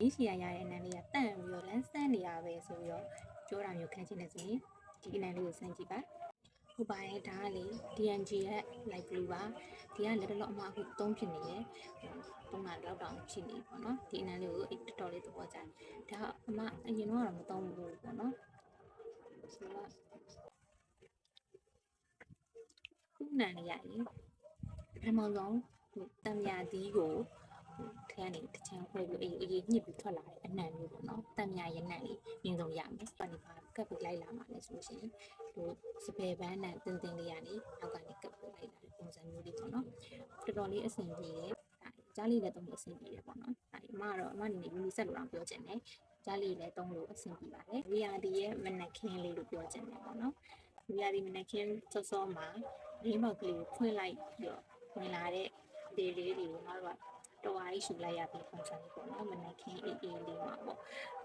ဒီစီရရတဲ့အနံလေးကတန့်ပြီးတော့လန်းဆန်းနေရပဲဆိုပြီးတော့ပြောတာမျိုးခံချင်နေဆိုရင်ဒီအနံလေးကိုစမ်းကြည့်ပါဟုတ်ပါတယ်ဒါကလေ DNG ရဲ့ light blue ပါဒီကလက်တော့အမအခု3ဖြစ်နေတယ်3ကလောက်တောင်ဖြစ်နေပေါ့နော်ဒီအနံလေးကိုတော်တော်လေးသဘောကျတယ်ဒါအမအရင်တော့မသုံးဘူးပေါ့နော်ဆိုတော့ခုနန်လေးရရင်ပထမဆုံးတံမြာသီးကိုထဲကနေတချမ်းခွဲပြီးအေးညှစ်ပြီးထွက်လာတဲ့အနံမျိုးပေါ့နော်တံမြာရနံလေးမြင်ဆုံးရမယ်။ဒီမှာကပ်ပြီးလိုက်လာမှာလဲဆိုလို့ရှိရင်ဒီစပယ်ပန်းနံတင်းတင်းလေးကနေနောက်ကနေကပ်ပြီးလိုက်လာတဲ့ပုံစံမျိုးလေးပေါ့နော်။တော်တော်လေးအဆင်ပြေတယ်။ကြားလေးလည်းသုံးလို့အဆင်ပြေတယ်ပေါ့နော်။ဒါအမကတော့အမအနေနဲ့ယူနီဆက်လို့တော့ပြောချင်တယ်။ကြားလေးလည်းသုံးလို့အဆင်ပြေပါတယ်။ VRD ရဲ့မနက်ခင်းလေးလို့ပြောချင်တယ်ပေါ့နော်။ VRD မနက်ခင်းစောစောမှာရင်းပေါက်ကလေးကိုဖွင့်လိုက်ပြီးတော့ဝင်လာတဲ့ဒီလေးတွေကိုငါတို့ကတော်အားကြီးရှူလိုက်ရပြီးပုံစံလေးပေါ့နော်မနက်ခင်းအေးအေးလေးမှာပေါ့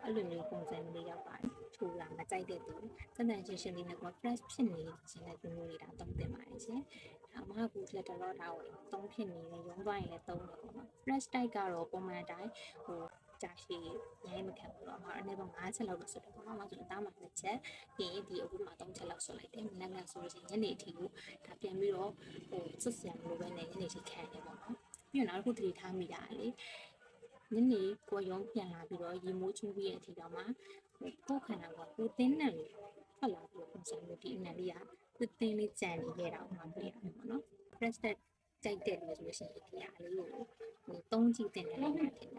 အဲ့လိုမျိုးပုံစံလေးရောက်ပါတယ်ထူလာမကြိုက်တဲ့သူစတဲ့ချင်းချင်းလေးနဲ့က fresh ဖြစ်နေခြင်းတဲ့မျိုးလေးဒါသုံးသင့်ပါတယ်ရှင်အမကလက်တော်ဒါကိုသုံးဖြစ်နေတယ်ရုံးသွားရင်လည်းသုံးတယ်ပေါ့နော် fresh type ကတော့ပုံမှန်တိုင်းကြာရှည်ရိုင်းမခံဘူးတော့အမအနေနဲ့5ချက်လောက်လို့ဆိုတော့ပေါ့နော်အမဆိုအသားမှာ2ချက်ပြီးရင်ဒီအခုမှ3ချက်လောက်ဆိုလိုက်တယ်မနက်ကဆိုလို့ရှိရင်ညနေအထိကိုဒါပြန်ပြီးတော့စွတ်စရာမလိုပဲနဲ့ညနေထိခံနေပေါ့နော်ပြီးတော့နောက်တစ်ခုသတိထားမိတာလေညနေကိုရုံးပြန်လာပြီးတော့ရေမိုးချိုးပြီးရဲ့အထိတော့မှကိုယ်ခန္ဓာကကိုယ်တင်းနဲ့ထွက်လာပြီးပုံစံမျိုးဒီအနံလေးကတင်းလေးကြံနေခဲ့တာမှတွေ့ရတယ်ပေါ့နော် fresh ကြိုက်တယ်လို့ဆိုလို့ရှိရင်ဒီအလေးကိုသုံးကြည့်တဲ့နေရာလေး